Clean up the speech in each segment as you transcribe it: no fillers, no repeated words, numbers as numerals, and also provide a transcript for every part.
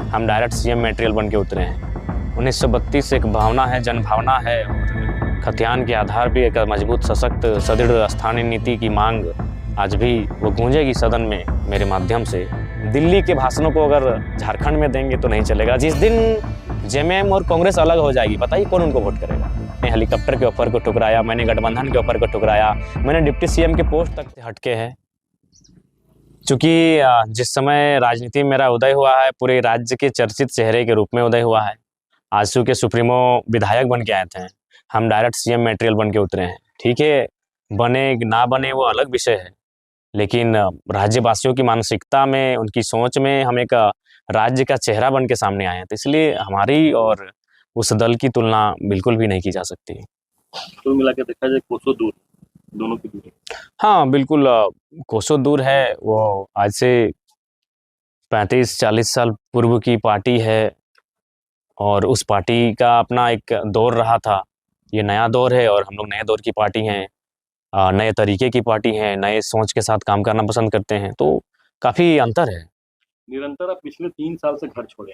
हम direct CM material बन के उतरे हैं। 1932 एक भावना है, जनभावना है और खतियान के आधार पर एक मजबूत सशक्त सुदृढ़ स्थानीय नीति की मांग आज भी वो गूंजेगी सदन में मेरे माध्यम से। दिल्ली के भाषणों को अगर झारखंड में देंगे तो नहीं चलेगा। जिस दिन जेएमएम और कांग्रेस अलग हो जाएगी, बताइए कौन उनको वोट करेगा। मैंने हेलीकॉप्टर के ऑफर को ठुकराया, मैंने गठबंधन के ऑफर को ठुकराया, मैंने डिप्टी सीएम के पोस्ट तक से हटके हैं। चूँकि जिस समय राजनीति में मेरा उदय हुआ है, पूरे राज्य के चर्चित चेहरे के रूप में उदय हुआ है। आजसू के सुप्रीमो विधायक बन के आए थे, हम डायरेक्ट सीएम मटेरियल बन के उतरे हैं। ठीक है, बने ना बने वो अलग विषय है, लेकिन राज्यवासियों की मानसिकता में, उनकी सोच में हम एक राज्य का चेहरा बन के सामने आए हैं। तो इसलिए हमारी और उस दल की तुलना बिल्कुल भी नहीं की जा सकती। तो मिला के देखा जाए कोसों दूर, दोनों की दूरी। हाँ बिल्कुल, कोसों दूर है। वो आज से 35-40 साल पूर्व की पार्टी है और उस पार्टी का अपना एक दौर रहा था। ये नया दौर है और हम लोग नए दौर की पार्टी हैं, नए तरीके की पार्टी है, नए सोच के साथ काम करना पसंद करते हैं, तो काफ़ी अंतर है। निरंतर आप पिछले 3 साल से घर छोड़े।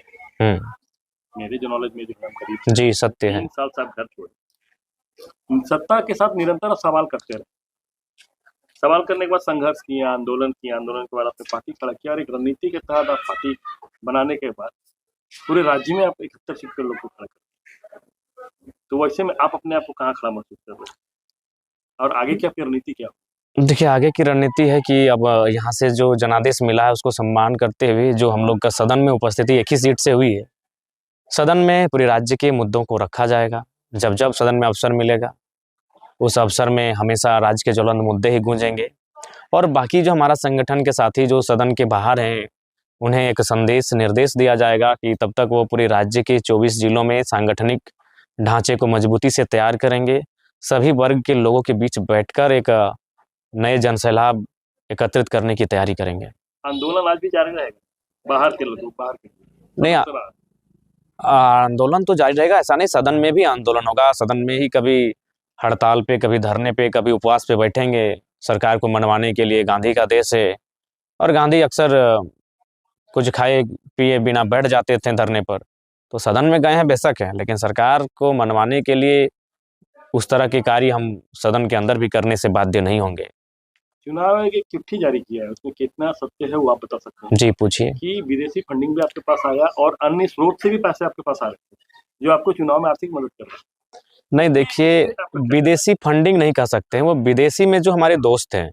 मेरे जो नॉलेज में जो हम करीब जी सत्य है। 3 साल से आप घर छोड़े, सत्ता के साथ निरंतर आप सवाल करते रहे। सवाल करने के बाद संघर्ष किया, आंदोलन किया, आंदोलन के बाद आपने पार्टी खड़ा किया और एक रणनीति के तहत आप पार्टी बनाने के बाद पूरे राज्य में आप 71 सीट के लोग को खड़ा करते। तो वैसे में आप अपने आप को कहाँ खड़ा महसूस कर रहे हैं और आगे की आपकी रणनीति क्या? देखिए, आगे की रणनीति है कि अब यहाँ से जो जनादेश मिला है उसको सम्मान करते हुए जो हम लोग का सदन में उपस्थिति एक ही सीट से हुई है, सदन में पूरे राज्य के मुद्दों को रखा जाएगा। जब जब सदन में अवसर मिलेगा, उस अवसर में हमेशा राज्य के ज्वलंत मुद्दे ही गूंजेंगे और बाकी जो हमारा संगठन के साथी जो सदन के बाहर हैं, उन्हें एक संदेश निर्देश दिया जाएगा कि तब तक वो पूरे राज्य के 24 जिलों में सांगठनिक ढांचे को मजबूती से तैयार करेंगे। सभी वर्ग के लोगों के बीच बैठकर एक नए जनसैलाब एकत्रित करने की तैयारी करेंगे। आंदोलन आज भी जारी रहेगा, बाहर के लोग बाहर के नहीं, आंदोलन तो जारी रहेगा, ऐसा नहीं, सदन में भी आंदोलन होगा। सदन में ही कभी हड़ताल पे, कभी धरने पे, कभी उपवास पे बैठेंगे सरकार को मनवाने के लिए। गांधी का देश है और गांधी अक्सर कुछ खाए पिए बिना बैठ जाते थे धरने पर। तो सदन में गए हैं बेशक है, लेकिन सरकार को मनवाने के लिए उस तरह के कार्य हम सदन के अंदर भी करने से बाध्य नहीं होंगे। चुनाव आयोग एक चिट्ठी जारी किया है, उसमें कितना सत्य है वो आप बता सकते हैं? जी पूछिए। कि विदेशी फंडिंग भी आपके पास आया और अन्य स्रोत से भी पैसे आपके पास आ रहे थे जो आपको चुनाव में आर्थिक मदद कर रहे हैं। नहीं देखिए, विदेशी फंडिंग नहीं कह सकते हैं, वो विदेशी में जो हमारे दोस्त हैं।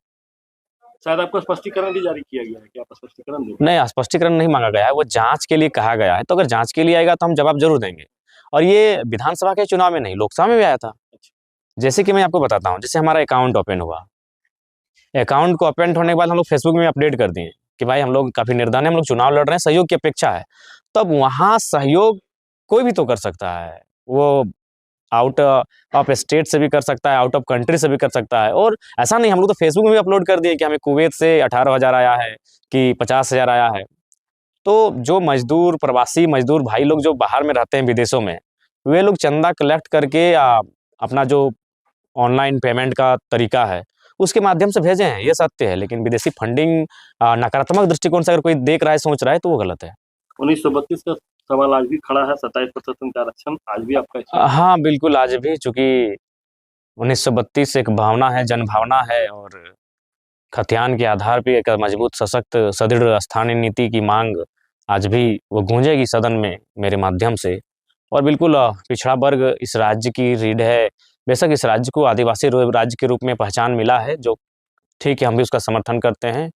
शायद आपको स्पष्टीकरण भी जारी किया गया है, क्या आप स्पष्टीकरण दें? नहीं, स्पष्टीकरण नहीं मांगा गया है, वो जांच के लिए कहा गया है। तो अगर जांच के लिए आएगा तो हम जवाब जरूर देंगे। और ये विधानसभा के चुनाव में नहीं, लोकसभा में भी आया था। जैसे कि मैं आपको बताता हूँ, जैसे हमारा अकाउंट ओपन हुआ, अकाउंट को ओपन होने के बाद हम लोग फेसबुक में अपडेट कर दिए कि भाई हम लोग काफ़ी निर्धन है, हम लोग चुनाव लड़ रहे हैं, सहयोग की अपेक्षा है। तब वहाँ सहयोग कोई भी तो कर सकता है, वो आउट ऑफ स्टेट से भी कर सकता है, आउट ऑफ कंट्री से भी कर सकता है। और ऐसा नहीं, हम लोग तो फेसबुक में भी अपलोड कर दिए कि हमें कुवैत से 18,000 आया है कि 50,000 आया है। तो जो मजदूर, प्रवासी मजदूर भाई लोग जो बाहर में रहते हैं विदेशों में, वे लोग चंदा कलेक्ट करके अपना जो ऑनलाइन पेमेंट का तरीका है उसके माध्यम से भेजे हैं, ये सत्य है। लेकिन विदेशी फंडिंग नकारात्मक दृष्टिकोण से अगर कोई देख रहा है, सोच रहा है, तो वो गलत है। 1932 का सवाल आज भी खड़ा है, 27% का आरक्षण आज भी आपका? हाँ बिल्कुल, आज भी, चूंकि 1932 एक भावना है, जनभावना है और खतियान के आधार पर एक मजबूत सशक्त सुदृढ़ स्थानीय नीति की मांग आज भी वो गूंजेगी सदन में मेरे माध्यम से। और बिल्कुल पिछड़ा वर्ग इस राज्य की रीढ़ है। बेशक इस राज्य को आदिवासी राज्य के रूप में पहचान मिला है, जो ठीक है, हम भी उसका समर्थन करते हैं।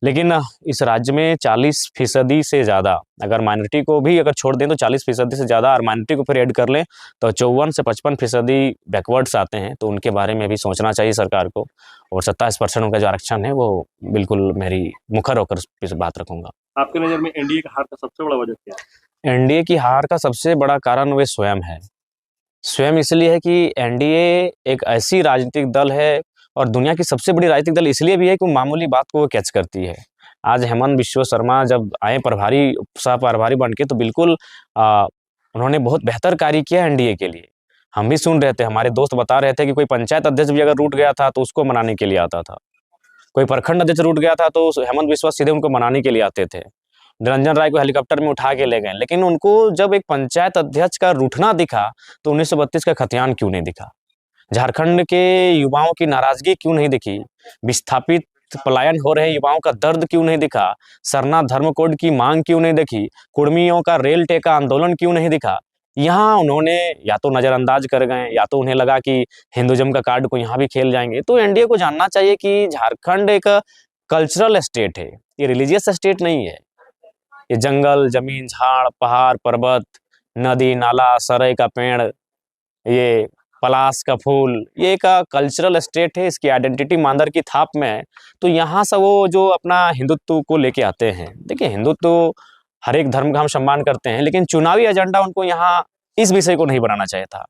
लेकिन इस राज्य में 40% से ज़्यादा, अगर माइनॉरिटी को भी अगर छोड़ दें तो 40% से ज़्यादा, और माइनॉरिटी को फिर ऐड कर लें तो 54 से 55% बैकवर्ड्स आते हैं। तो उनके बारे में भी सोचना चाहिए सरकार को। और 27% उनका जो आरक्षण है, वो बिल्कुल मेरी मुखर होकर इस बात रखूँगा। आपके नज़र में एनडीए का हार का सबसे बड़ा वजह क्या है? एनडीए की हार का सबसे बड़ा कारण वे स्वयं है। स्वयं इसलिए है कि एनडीए एक ऐसी राजनीतिक दल है और दुनिया की सबसे बड़ी राजनीतिक दल इसलिए भी है कि वो मामूली बात को वो कैच करती है। आज हेमंत बिश्व शर्मा जब आए प्रभारी, सह प्रभारी बन के, तो बिल्कुल उन्होंने बहुत बेहतर कार्य किया एनडीए के लिए। हम भी सुन रहे थे, हमारे दोस्त बता रहे थे कि कोई पंचायत अध्यक्ष भी अगर रूठ गया था तो उसको मनाने के लिए आता था, कोई प्रखंड अध्यक्ष रूठ गया था तो हेमंत बिश्वा सीधे उनको मनाने के लिए आते थे। निरंजन राय को हेलीकॉप्टर में उठा के ले गए, लेकिन उनको जब एक पंचायत अध्यक्ष का रूठना दिखा तो 1932 का खतियान क्यों नहीं दिखा? झारखंड के युवाओं की नाराजगी क्यों नहीं दिखी? विस्थापित पलायन हो रहे युवाओं का दर्द क्यों नहीं दिखा? सरना धर्म कोड की मांग क्यों नहीं दिखी? कुर्मियों का रेल टेका आंदोलन क्यों नहीं दिखा? यहाँ उन्होंने या तो नजरअंदाज कर गए, या तो उन्हें लगा कि हिंदुइज्म का कार्ड को यहाँ भी खेल जाएंगे। तो एनडीए को जानना चाहिए कि झारखंड एक कल्चरल स्टेट है, ये रिलीजियस स्टेट नहीं है। ये जंगल, जमीन, झाड़, पहाड़, पर्वत, नदी, नाला, सरई का पेड़, ये पलाश का फूल, ये एक कल्चरल स्टेट है। इसकी आइडेंटिटी मांदर की थाप में है। तो यहाँ से वो जो अपना हिंदुत्व को लेके आते हैं, देखिए हिंदुत्व हर एक धर्म का हम सम्मान करते हैं, लेकिन चुनावी एजेंडा उनको यहाँ इस विषय को नहीं बनाना चाहिए था।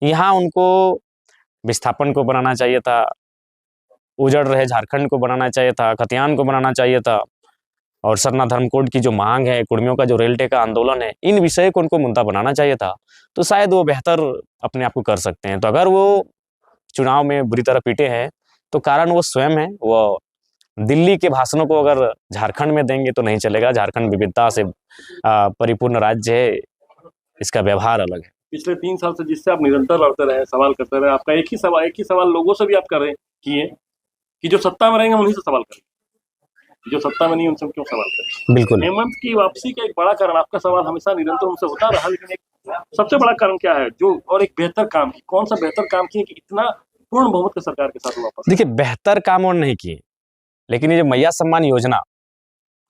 यहाँ उनको विस्थापन को बनाना चाहिए था, उजड़ रहे झारखंड को बनाना चाहिए था, खतियान को बनाना चाहिए था, और सरना धर्म कोड की जो मांग है, कुर्मियों का जो रेल टेका आंदोलन है, इन विषय को उनको मुद्दा बनाना चाहिए था। तो शायद वो बेहतर अपने आप को कर सकते हैं। तो अगर वो चुनाव में बुरी तरह पीटे हैं तो कारण वो स्वयं है। वो दिल्ली के भाषणों को अगर झारखंड में देंगे तो नहीं चलेगा। झारखंड विविधता से परिपूर्ण राज्य है, इसका व्यवहार अलग है। पिछले 3 साल से जिससे आप निरंतर लड़ते रहे, सवाल करते रहे, आपका एक ही सवाल लोगों से भी आप कर रहे किए कि जो सत्ता में रहेंगे उन्हीं से सवाल करें, जो सत्ता में नहीं उनसे क्यों सवाल करें। बिल्कुल। हेमंत की वापसी का एक बड़ा कारण, आपका सवाल हमेशा निरंतर उनसे होता रहा, लेकिन एक सबसे बड़ा कारण क्या है जो, और एक बेहतर काम की, कौन सा बेहतर काम किए कि इतना पूर्ण बहुमत के सरकार के साथ वापस? देखिए, बेहतर काम और नहीं किए, लेकिन ये जो मैया सम्मान योजना,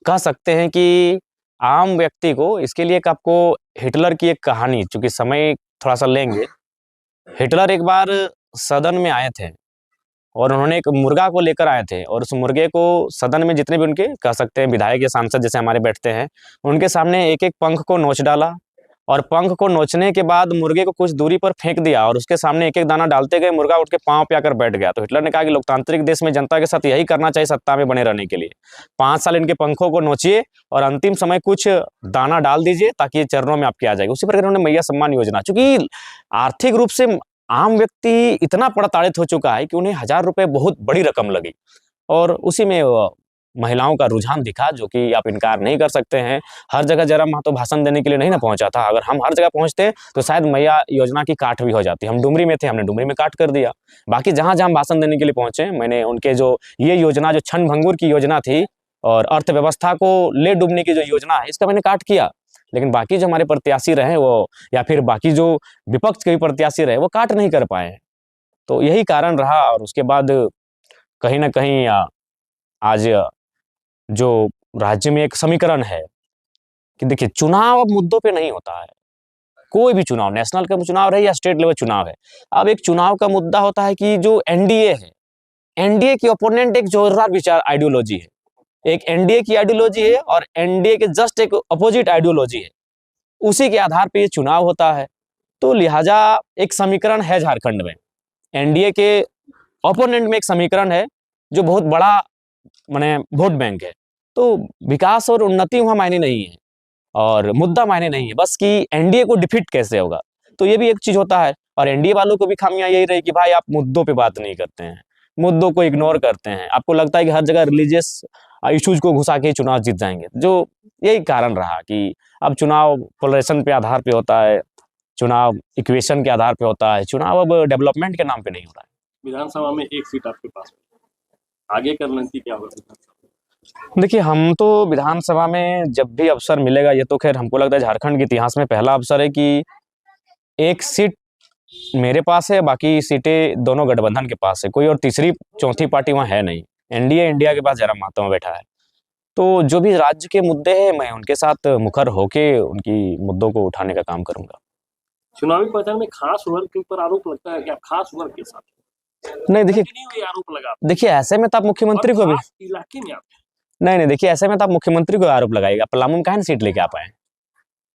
कह सकते हैं कि आम व्यक्ति को, इसके लिए एक आपको हिटलर की एक कहानी, चूंकि समय थोड़ा सा लेंगे। हिटलर एक बार सदन में आए थे और उन्होंने एक मुर्गा को लेकर आए थे, और उस मुर्गे को सदन में जितने भी उनके, कह सकते हैं विधायक या सांसद जैसे हमारे बैठते हैं, उनके सामने एक एक पंख को नोच डाला, और पंख को नोचने के बाद मुर्गे को कुछ दूरी पर फेंक दिया, और उसके सामने एक एक दाना डालते गए, मुर्गा उठ के पांव पे आकर बैठ गया। तो हिटलर ने कहा कि लोकतांत्रिक देश में जनता के साथ यही करना चाहिए सत्ता में बने रहने के लिए। 5 साल इनके पंखों को नोचिए और अंतिम समय कुछ दाना डाल दीजिए ताकि ये चरणों में आपके आ जाएगा। उसी प्रकार उन्होंने मैया सम्मान योजना, चूंकि आर्थिक रूप से आम व्यक्ति इतना प्रताड़ित हो चुका है कि उन्हें 1000 रुपये बहुत बड़ी रकम लगी, और उसी में महिलाओं का रुझान दिखा, जो कि आप इनकार नहीं कर सकते हैं। हर जगह जयराम महतो भाषण देने के लिए नहीं ना पहुंचा था। अगर हम हर जगह पहुंचते तो शायद मैया योजना की काट भी हो जाती। हम डुमरी में थे, हमने डुमरी में काट कर दिया। बाकी जहां जहां भाषण देने के लिए पहुंचे, मैंने उनके जो ये योजना, जो क्षण भंगुर की योजना थी और अर्थव्यवस्था को ले डूबने की जो योजना है, इसका मैंने काट किया। लेकिन बाकी जो हमारे प्रत्याशी रहे वो, या फिर बाकी जो विपक्ष के भी प्रत्याशी रहे, वो काट नहीं कर पाए। तो यही कारण रहा। और उसके बाद कहीं ना कहीं आज जो राज्य में एक समीकरण है कि देखिए, चुनाव अब मुद्दों पे नहीं होता है। कोई भी चुनाव, नेशनल का चुनाव रहे या स्टेट लेवल चुनाव है, अब एक चुनाव का मुद्दा होता है कि जो एनडीए है, एनडीए की ओपोनेंट एक जोरदार विचार आइडियोलॉजी है। एक एनडीए की आइडियोलॉजी है और एनडीए के जस्ट एक अपोजिट आइडियोलॉजी है। उसी के आधार पर ये चुनाव होता है। तो लिहाजा एक समीकरण है झारखंड में, एनडीए के ओपोनेंट में एक समीकरण है जो बहुत बड़ा माने वोट बैंक है। तो विकास और उन्नति वहां मायने नहीं है, और मुद्दा मायने नहीं है, बस कि एनडीए को डिफीट कैसे होगा। तो ये भी एक चीज होता है। और एनडीए वालों को भी खामियां यही रही कि भाई आप मुद्दों पे बात नहीं करते हैं, मुद्दों को इग्नोर करते हैं। आपको लगता है कि हर जगह रिलीजियस इश्यूज को घुसा के चुनाव जीत जाएंगे। जो यही कारण रहा कि अब चुनाव पोलराइजेशन पे आधार पे होता है, चुनाव इक्वेशन के आधार पे होता है, चुनाव अब डेवलपमेंट के नाम पे नहीं हो रहा है। विधानसभा में एक सीट आपके पास, आगे का रणनीति क्या होगा? देखिए, हम तो विधानसभा में जब भी अवसर मिलेगा, ये तो खैर हमको लगता है झारखंड के इतिहास में पहला अवसर है कि एक सीट मेरे पास है, बाकी सीटें दोनों गठबंधन के पास है। कोई और तीसरी चौथी पार्टी वहाँ है नहीं। एनडीए इंडिया के पास जयराम महतो में बैठा है। तो जो भी राज्य के मुद्दे हैं, मैं उनके साथ मुखर होके उनकी मुद्दों को उठाने का काम करूंगा। चुनावी प्रचार में खास वर्ग के ऊपर आरोप लगता है कि आप खास वर्ग के साथ नहीं, देखिए आरोप लगा, देखिए ऐसे में तो आप मुख्यमंत्री को भी इलाके में आप नहीं, देखिए ऐसे में तो आप मुख्यमंत्री को आरोप लगाइएगा। पलामू में काहे ना सीट लेके आ पाए,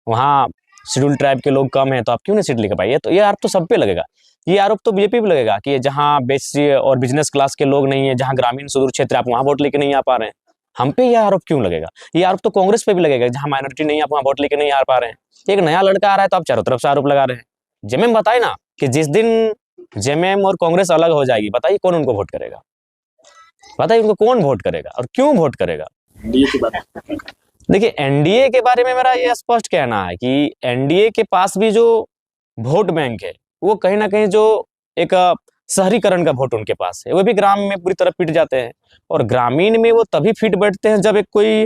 वहाँ शेड्यूल ट्राइब के लोग कम हैं, तो आप क्यों नहीं सीट लेके पाए? तो ये आरोप तो सब पे लगेगा। ये आरोप तो बीजेपी पे लगेगा कि जहाँ बेसिक और बिजनेस क्लास के लोग नहीं है, जहाँ ग्रामीण सुदूर क्षेत्र आप वहाँ वोट लेके नहीं आ पा रहे हैं, हम पे ये आरोप क्यों लगेगा? ये आरोप तो कांग्रेस पे भी लगेगा, जहाँ माइनॉरिटी नहीं, आप वहाँ वोट लेके नहीं आ पा रहे हैं। एक नया लड़का आ रहा है तो आप चारों तरफ से आरोप लगा रहे हैं। जेएमएम बताए ना कि जिस दिन जेएमएम और कांग्रेस अलग हो जाएगी, बताइए कौन उनको वोट करेगा? बताइए उनको कौन वोट करेगा और क्यों वोट करेगा? देखिए, एनडीए के बारे में मेरा ये स्पष्ट कहना है कि एनडीए के पास भी जो वोट बैंक है, वो कहीं न कहीं जो एक शहरीकरण का वोट उनके पास है, वो भी ग्राम में पूरी तरह पिट जाते हैं और ग्रामीण में वो तभी फिट बैठते हैं जब एक कोई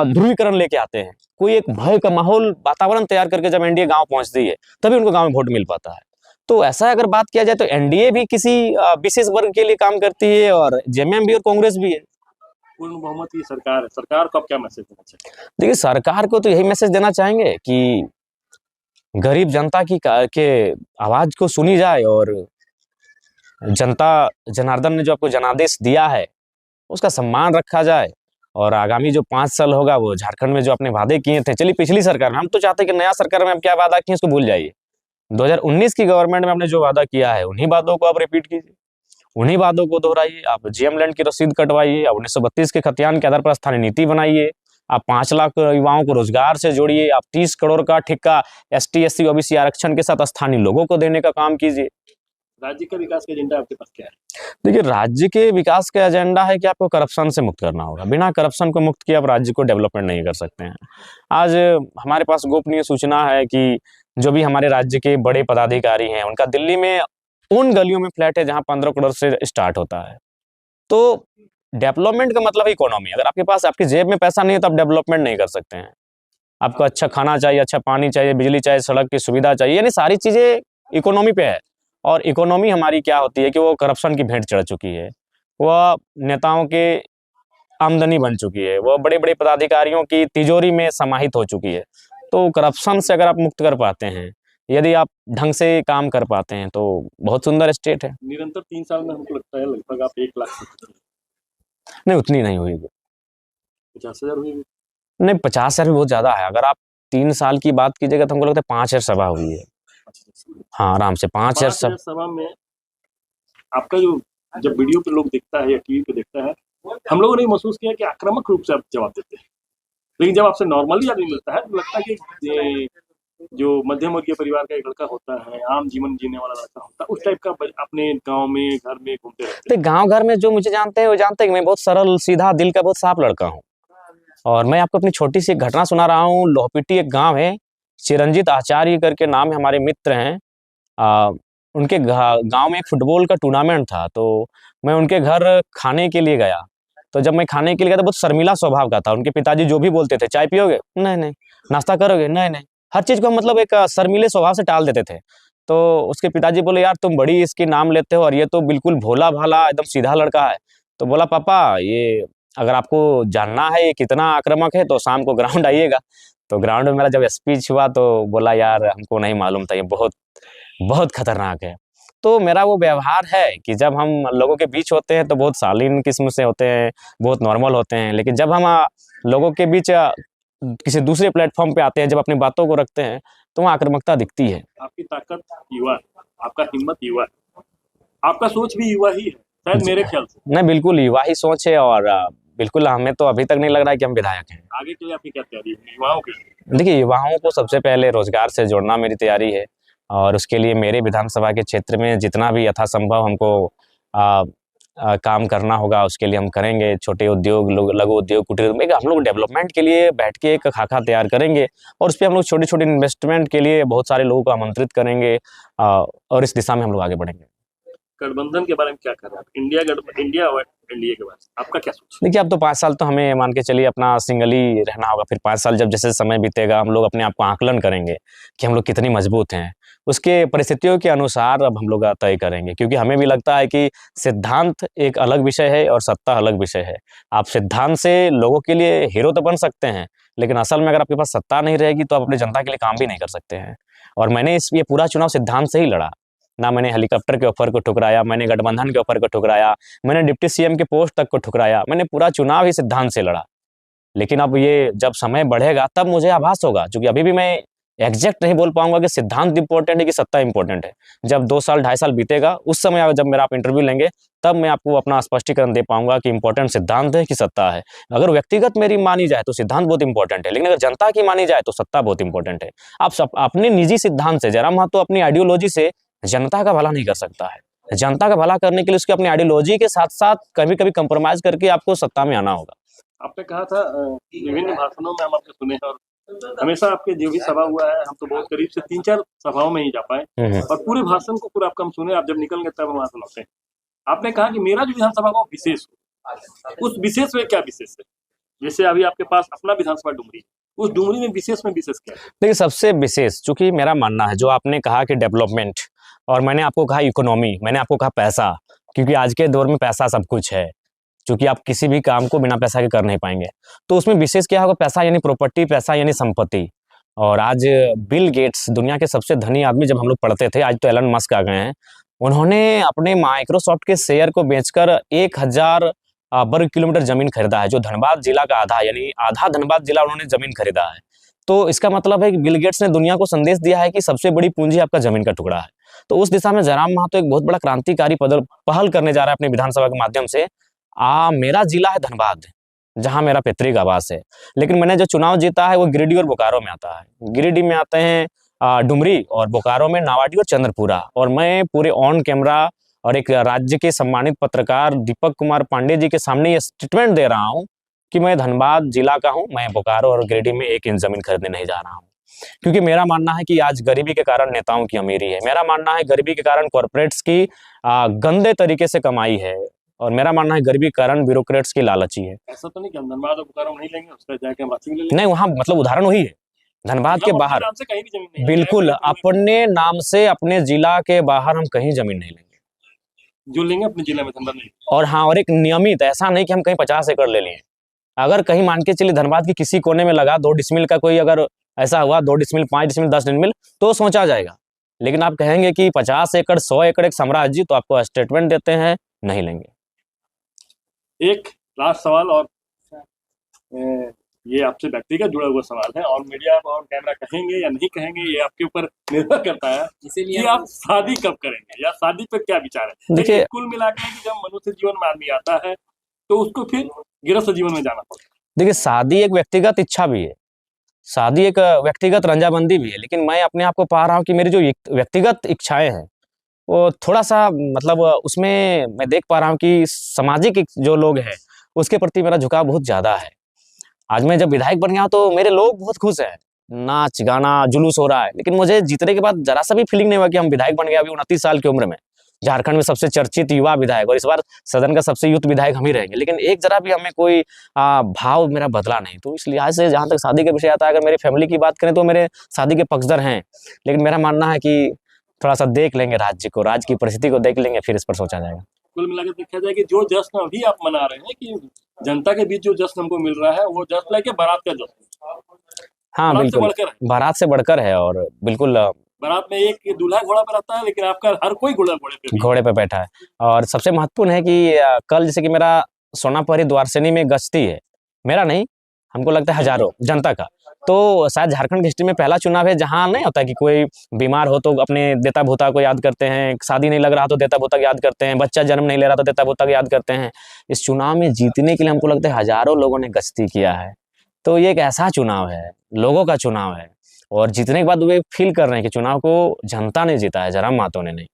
ध्रुवीकरण लेके आते हैं। कोई एक भय का माहौल, वातावरण तैयार करके जब एनडीए गाँव पहुँचती है, तभी उनको गाँव में वोट मिल पाता है। तो ऐसा अगर बात किया जाए तो एनडीए भी किसी विशेष वर्ग के लिए काम करती है और जेएमएम भी और कांग्रेस भी है। पूर्ण बहुमत की सरकार है, सरकार को आप क्या मैसेज देना चाहिए? देखिए, सरकार को तो यही मैसेज देना चाहेंगे कि गरीब जनता के आवाज को सुनी जाए और जनता जनार्दन ने जो आपको जनादेश दिया है, उसका सम्मान रखा जाए और आगामी जो 5 साल होगा वो झारखंड में जो आपने वादे किए थे, चलिए पिछली सरकार में, हम तो चाहते हैं कि नया सरकार में आप क्या वादा किए उसको भूल जाइए। 2019 की गवर्नमेंट में आपने जो वादा किया है, उन्हीं बातों को आप रिपीट कीजिए, उन्हीं बातों को दोहराइए। आप जीएम लैंड की रसीद कटवाइए, आप 1932 के खतियान के आधार पर स्थानीय नीति बनाइए, आप 5 लाख युवाओं को रोजगार से जोड़िए, आप 30 करोड़ का ठेका एसटी, एससी, ओबीसी आरक्षण के साथ स्थानीय लोगों को देने का काम कीजिए। राज्य का विकास का एजेंडा आपके पास क्या है? देखिए, राज्य के विकास का एजेंडा है कि आपको करप्शन से मुक्त करना होगा। बिना करप्शन को मुक्त किए आप राज्य को डेवलपमेंट नहीं कर सकते हैं। आज हमारे पास गोपनीय सूचना है कि जो भी हमारे राज्य के बड़े पदाधिकारी हैं, उनका दिल्ली में उन गलियों में फ्लैट है जहाँ 15 करोड़ से स्टार्ट होता है। तो डेवलपमेंट का मतलब इकोनॉमी। अगर आपके पास आपकी जेब में पैसा नहीं है तो आप डेवलपमेंट नहीं कर सकते हैं। आपको अच्छा खाना चाहिए, अच्छा पानी चाहिए, बिजली चाहिए, सड़क की सुविधा चाहिए, यानी सारी चीज़ें इकोनॉमी पे है। और इकोनॉमी हमारी क्या होती है कि वो करप्शन की भेंट चढ़ चुकी है। वह नेताओं के आमदनी बन चुकी है, वो बड़े-बड़े पदाधिकारियों की तिजोरी में समाहित हो चुकी है। तो करप्शन से अगर आप मुक्त कर पाते हैं, यदि आप ढंग से काम कर पाते हैं, तो बहुत सुंदर स्टेट है। निरंतर 3 साल में हमको लगता है लगभग आप 1 लाख से नहीं, उतनी नहीं हुई। 50,000 हुई। नहीं, 50,000 भी बहुत ज़्यादा है। अगर आप 3 साल की बात कीजिएगा तो हमको लगता है 5,000 सभा हुई है। हाँ, आराम से 5,000 सब। सभा में आपका जो जब वीडियो पे लोग देखता है या टीवी पे देखता है, हम लोगों ने महसूस किया कि आक्रामक रूप से आप जवाब देते हैं, लेकिन जब आपसे नॉर्मली आदमी मिलता है तो लगता है कि ये जो मध्यम वर्गीय परिवार का एक लड़का होता है, आम जीवन जीने वाला लड़का होता है, उस टाइप का अपने गांव में घर में घूमते रहते तो गांव घर में जो मुझे जानते हैं वो जानते हैं कि मैं बहुत सरल सीधा दिल का बहुत साफ लड़का हूँ। और मैं आपको अपनी छोटी सी एक घटना सुना रहा हूँ। लोहपिटी एक गांव है, चिरंजीत आचार्य करके नाम है, हमारे मित्र हैं। उनके गांव में एक फुटबॉल का टूर्नामेंट था, तो मैं उनके घर खाने के लिए गया। तो जब मैं खाने के लिए गया तो बहुत शर्मिला स्वभाव का था। उनके पिताजी जो भी बोलते थे, चाय पियोगे? नहीं नहीं। नाश्ता करोगे? नहीं नहीं। हर चीज़ को मतलब एक शर्मीले स्वभाव से टाल देते थे। तो उसके पिताजी बोले, यार तुम बड़ी इसकी नाम लेते हो और ये तो बिल्कुल भोला भाला एकदम सीधा लड़का है। तो बोला, पापा ये अगर आपको जानना है ये कितना आक्रामक है तो शाम को ग्राउंड आइएगा। तो ग्राउंड में मेरा जब स्पीच हुआ तो बोला, यार हमको नहीं मालूम था, ये बहुत बहुत खतरनाक है। तो मेरा वो व्यवहार है कि जब हम लोगों के बीच होते हैं तो बहुत शालीन किस्म से होते हैं, बहुत नॉर्मल होते हैं, लेकिन जब हम लोगों के बीच किसी दूसरे प्लेटफॉर्म पे आते हैं, जब अपनी बातों को रखते हैं, तो वहाँ आक्रामकता दिखती है। आपकी ताकत युवा है, आपका हिम्मत युवा है, आपका सोच भी युवा ही है शायद मेरे ख्याल से। नहीं, बिल्कुल युवा ही सोच है और बिल्कुल हमें तो अभी तक नहीं लग रहा है कि हम विधायक हैं। आगे के लिए आपकी क्या तैयारी है युवाओं के लिए? देखिए, युवाओं को सबसे पहले रोजगार से जोड़ना मेरी तैयारी है और उसके लिए मेरे विधानसभा के क्षेत्र में जितना भी यथासंभव हमको काम करना होगा उसके लिए हम करेंगे। छोटे उद्योग, लघु उद्योग, कुटीर उद्योग, हम लोग डेवलपमेंट के लिए बैठ के एक खाका तैयार करेंगे और उस पे हम लोग छोटे-छोटे इन्वेस्टमेंट के लिए बहुत सारे लोगों को आमंत्रित करेंगे और इस दिशा में हम लोग आगे बढ़ेंगे। गठबंधन के बारे में क्या कर रहे हैं आप? इंडिया और एनडीए के बारे में आपका क्या सोच है? देखिए, अब तो 5 साल तो हमें मान के चलिए अपना सिंगल ही रहना होगा। फिर 5 साल जब जैसे समय बीतेगा हम लोग अपने आप को आकलन करेंगे कि हम लोग कितनी मजबूत हैं। उसके परिस्थितियों के अनुसार अब हम लोग तय करेंगे, क्योंकि हमें भी लगता है कि सिद्धांत एक अलग विषय है और सत्ता अलग विषय है। आप सिद्धांत से लोगों के लिए हीरो तो बन सकते हैं, लेकिन असल में अगर आपके पास सत्ता नहीं रहेगी तो आप अपनी जनता के लिए काम भी नहीं कर सकते हैं। और मैंने ये पूरा चुनाव सिद्धांत से ही लड़ा। ना मैंने हेलीकॉप्टर के ऑफर को ठुकराया, मैंने गठबंधन के ऑफर को ठुकराया, मैंने डिप्टी सीएम के पोस्ट तक को ठुकराया। मैंने पूरा चुनाव ही सिद्धांत से लड़ा। लेकिन अब ये जब समय बढ़ेगा तब मुझे आभास होगा, क्योंकि अभी भी मैं एग्जैक्ट नहीं बोल पाऊंगा कि सिद्धांत इंपॉर्टेंट है कि सत्ता इंपॉर्टेंट है। जब 2 साल 2.5 साल बीतेगा उस समय जब मेरा आप इंटरव्यू लेंगे तब मैं आपको अपना स्पष्टीकरण दे पाऊंगा कि इंपॉर्टेंट सिद्धांत है कि सत्ता है। अगर व्यक्तिगत मेरी मानी जाए तो सिद्धांत बहुत इंपॉर्टेंट है, लेकिन अगर जनता की मानी जाए तो सत्ता बहुत इंपॉर्टेंट है। आप सब अपने निजी सिद्धांत से, जरा महतो अपनी आइडियोलॉजी से जनता का भला नहीं कर सकता है। जनता का भला करने के लिए उसकी अपनी आइडियोलॉजी के साथ साथ कभी कभी कंप्रोमाइज करके आपको सत्ता में आना होगा। आपने कहा था कि विभिन्न भाषणों में हम आपके सुने हैं और हमेशा आपके जो भी सभा हुआ है हम तो बहुत करीब से 3-4 सभाओं में ही जा पाए और पूरे भाषण को पूरा आपका हम सुने। आप जब निकल गए तब हम वहाँ सुनाते हैं। आपने कहा कि मेरा जो विधानसभा का विशेष हो, उस विशेष में क्या विशेष है? जैसे अभी आपके पास अपना विधानसभा डुमरी है, उस डुमरी में विशेष क्या है? देखिए सबसे विशेष चूंकि मेरा मानना है, जो आपने कहा कि डेवलपमेंट, और मैंने आपको कहा इकोनॉमी, मैंने आपको कहा पैसा, क्योंकि आज के दौर में पैसा सब कुछ है, क्योंकि आप किसी भी काम को बिना पैसा के कर नहीं पाएंगे। तो उसमें विशेष क्या होगा? पैसा यानी प्रॉपर्टी, पैसा यानी संपत्ति। और आज बिल गेट्स, दुनिया के सबसे धनी आदमी, जब हम लोग पढ़ते थे, आज तो एलन मस्क आ गए हैं, उन्होंने अपने माइक्रोसॉफ्ट के शेयर को बेचकर 1000 वर्ग किलोमीटर जमीन खरीदा है, जो धनबाद जिला का आधा, यानी आधा धनबाद जिला उन्होंने जमीन खरीदा है। तो इसका मतलब है कि बिल गेट्स ने दुनिया को संदेश दिया है कि सबसे बड़ी पूंजी आपका जमीन का टुकड़ा है। तो उस दिशा में जयराम महतो एक बहुत बड़ा क्रांतिकारी पहल करने जा रहा है अपने विधानसभा के माध्यम से। मेरा जिला है धनबाद, जहां मेरा पैतृक आवास है, लेकिन मैंने जो चुनाव जीता है वो गिरिडीह और बोकारो में आता है। गिरिडीह में आते हैं डुमरी, और बोकारो में नावाडी और चंद्रपुरा। और मैं पूरे ऑन कैमरा और एक राज्य के सम्मानित पत्रकार दीपक कुमार पांडे जी के सामने ये स्टेटमेंट दे रहा हूं कि मैं धनबाद जिला का हूं, मैं बोकारो और गिरिडीह में 1 इंच जमीन खरीदने नहीं जा रहा हूं। क्योंकि मेरा मानना है कि आज गरीबी के कारण नेताओं की अमीरी है, मेरा मानना है गरीबी के कारण कॉर्पोरेट्स की गंदे तरीके से कमाई है, और मेरा मानना है गरीबी के कारण ब्यूरोक्रेट्स की लालची है। ऐसा तो नहीं कि हम धनबाद और बोकारो नहीं लेंगे, उसका जाके हम रांची में ले लेंगे? नहीं, वहाँ मतलब उदाहरण वही है, धनबाद के बाहर नाम से कहीं भी जमीन नहीं, बिल्कुल अपने नाम से अपने जिला के बाहर हम कहीं जमीन नहीं लेंगे, जो लेंगे अपने जिले में, धनबाद नहीं। और हाँ, और एक नियमित, ऐसा नहीं कि हम कहीं 50 एकड़ ले लिए। अगर कहीं मान के चलिए धनबाद की किसी कोने में लगा 2 डिसमिल का, कोई अगर ऐसा हुआ 2 डिसमिल, 5 डिसमिल, 10 डिसमिल, तो सोचा जाएगा। लेकिन आप कहेंगे कि 50 एकड़ 100 एकड़ एक साम्राज्य, तो आपको स्टेटमेंट देते हैं, नहीं लेंगे। एक लास्ट सवाल, और ये आपसे व्यक्तिगत जुड़ा हुआ सवाल है, और मीडिया और कैमरा कहेंगे या नहीं कहेंगे ये आपके ऊपर निर्भर करता है, इसीलिए आप शादी कब करेंगे या शादी पे क्या विचार है? देखिए कुल मिलाकर कि जब मनुष्य जीवन में आदमी आता है तो उसको फिर गृहस्थ जीवन में जाना पड़ता है। देखिए शादी एक व्यक्तिगत इच्छा भी है, शादी एक व्यक्तिगत रंजाबंदी भी है, लेकिन मैं अपने आप को पा रहा हूँ कि मेरी जो व्यक्तिगत इच्छाएं हैं वो थोड़ा सा मतलब उसमें मैं देख पा रहा हूँ कि सामाजिक जो लोग हैं उसके प्रति मेरा झुकाव बहुत ज़्यादा है। आज मैं जब विधायक बन गया तो मेरे लोग बहुत खुश हैं, नाच गाना जुलूस हो रहा है, लेकिन मुझे जीतने के बाद जरा सा भी फीलिंग नहीं हुआ कि हम विधायक बन गए। अभी 29 साल की उम्र में झारखंड में सबसे चर्चित युवा विधायक, और इस बार सदन का सबसे युवा विधायक हम ही रहेंगे, लेकिन एक जरा भी हमें कोई भाव मेरा बदला नहीं। तो इस लिहाज से जहाँ तक शादी का विषय आता है, अगर मेरी फैमिली की बात करें तो मेरे शादी के पक्षधर हैं, लेकिन मेरा मानना है कि थोड़ा सा देख लेंगे राज्य को, राज्य की परिस्थिति को देख लेंगे, फिर इस पर सोचा जाएगा। कुल मिलाकर देखा जाए कि जो जश्न अभी आप मना रहे हैं कि जनता के बीच जो जश्न हमको मिल रहा है वो जश्न है कि बारात का जश्न। हाँ बिल्कुल, बारात से बढ़कर है, और बिल्कुल बारात में एक दूल्हा घोड़ा पर आता है, लेकिन आपका हर कोई घोड़े पे बैठा है। और सबसे महत्वपूर्ण है कि कल जैसे कि मेरा सोनापरी द्वारसैनी में गश्ती है, मेरा नहीं, हमको लगता है हजारों जनता का, तो शायद झारखंड की हिस्ट्री में पहला चुनाव है जहां नहीं होता कि कोई बीमार हो तो अपने देता भूता को याद करते हैं, शादी नहीं लग रहा तो देता भूता को याद करते हैं, बच्चा जन्म नहीं ले रहा तो देता भूता को याद करते हैं। इस चुनाव में जीतने के लिए हमको लगता है हजारों लोगों ने गश्ती किया है। तो ये एक ऐसा चुनाव है, लोगों का चुनाव है, और जीतने के बाद वे फील कर रहे हैं कि चुनाव को जनता ने जीता है, जयराम महतो ने नहीं।